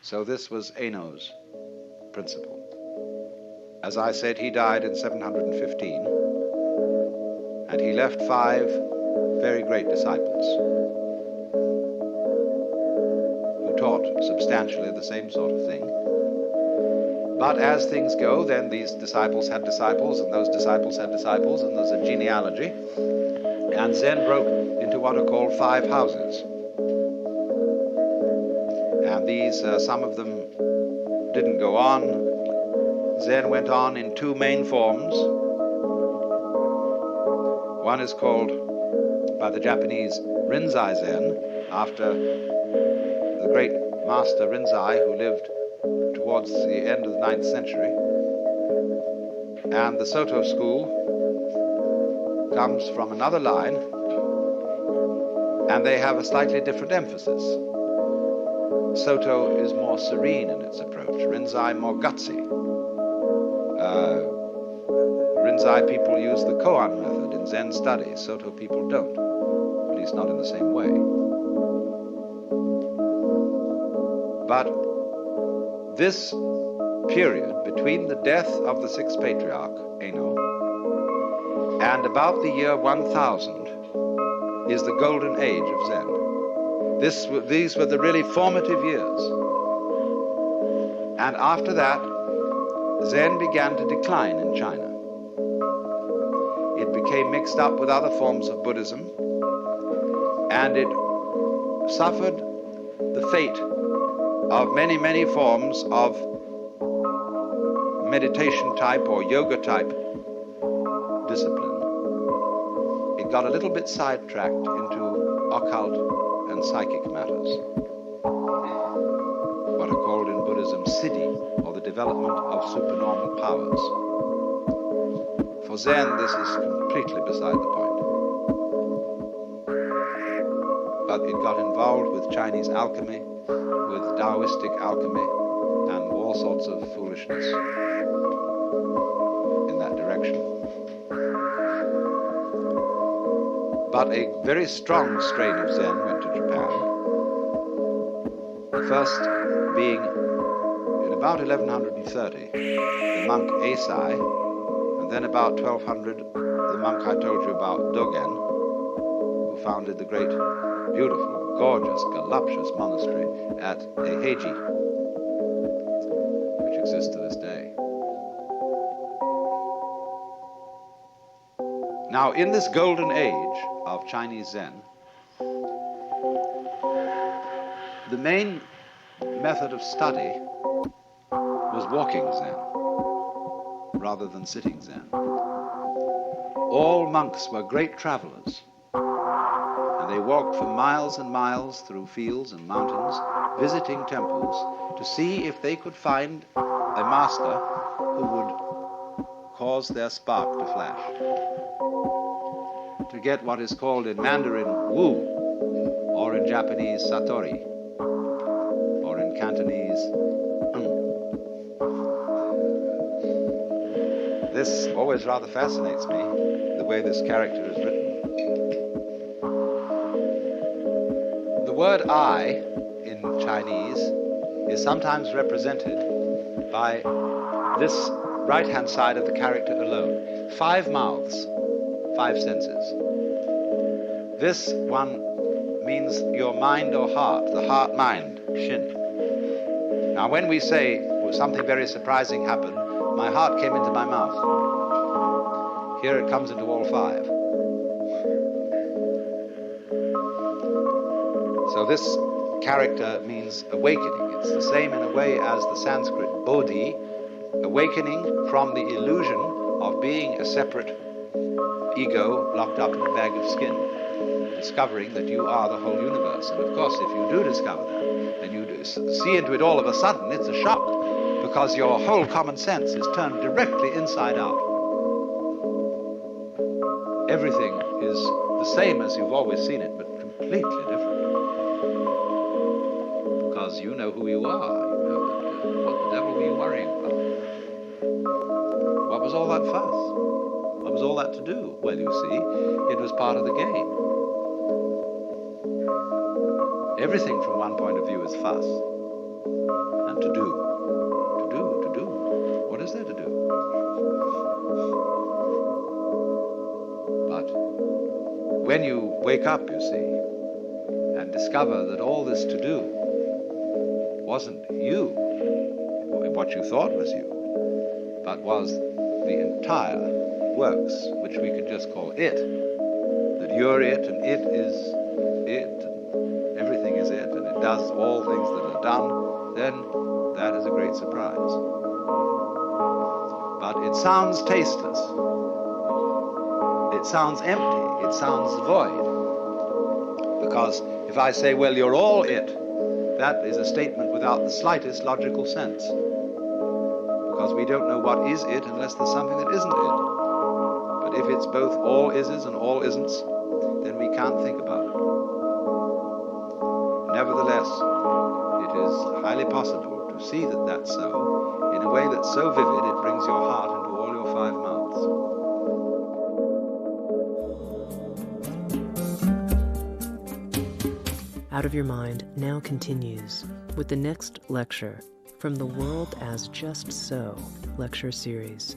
So this was Eno's principle. As I said, he died in 715, and he left 5 very great disciples who taught substantially the same sort of thing. But as things go, then these disciples had disciples, and those disciples had disciples, and there's a genealogy, and Zen broke into what are called 5 houses. And these, some of them didn't go on. Zen went on in 2 main forms. One is called, by the Japanese, Rinzai Zen, after the great master Rinzai, who lived towards the end of the 9th century. And the Soto school comes from another line, and they have a slightly different emphasis. Soto is more serene in its approach, Rinzai more gutsy. Rinzai people use the koan method in Zen studies. Soto people don't, at least not in the same way. But this period between the death of the 6th patriarch, Eno, and about the year 1000 is the golden age of Zen. These were the really formative years. And after that, Zen began to decline in China. It became mixed up with other forms of Buddhism, and it suffered the fate of many, many forms of meditation type or yoga type discipline. It got a little bit sidetracked into occult and psychic matters, what are called in Buddhism siddhi, or the development of supernormal powers. For Zen, this is completely beside the point. But it got involved with Chinese alchemy, with Taoistic alchemy, and all sorts of foolishness in that direction. But a very strong strain of Zen went to Japan. The first being, in about 1130, the monk Eisai, and then about 1200, the monk I told you about, Dogen, who founded the great, beautiful, gorgeous, voluptuous monastery at Eiheiji, which exists to this day. Now, in this golden age of Chinese Zen, the main method of study was walking Zen rather than sitting Zen. All monks were great travelers, and they walked for miles and miles through fields and mountains, visiting temples to see if they could find a master who would cause their spark to flash, to get what is called in Mandarin Wu, or in Japanese Satori, or in Cantonese This always rather fascinates me, the way this character is written. The word I in Chinese is sometimes represented by this right-hand side of the character alone. 5 mouths, 5 senses. This one means your mind or heart, the heart-mind, shin. Now when we say something very surprising happened, my heart came into my mouth. Here it comes into all 5. So this character means awakening. It's the same in a way as the Sanskrit bodhi, awakening from the illusion of being a separate ego locked up in a bag of skin, discovering that you are the whole universe. And of course, if you do discover that, and you do see into it all of a sudden, it's a shock, because your whole common sense is turned directly inside out. Everything is the same as you've always seen it, but completely different. Because you know who you are. You know what the devil were you worrying about? What was all that fuss? What was all that to do? Well, you see, it was part of the game. Everything from one point of view is fuss. when you wake up, you see, and discover that all this to do wasn't you, or what you thought was you, but was the entire works, which we could just call it, that you're it, and it is it, and everything is it, and it does all things that are done, then that is a great surprise. But it sounds tasteless. It sounds empty. It sounds void. Because if I say, well, you're all it, that is a statement without the slightest logical sense. Because we don't know what is it unless there's something that isn't it. But if it's both all ises and all isn'ts, then we can't think about it. Nevertheless, it is highly possible to see that that's so, in a way that's so vivid it brings your heart into all your five mouths. Out of Your Mind now continues with the next lecture from the World as Just So lecture series.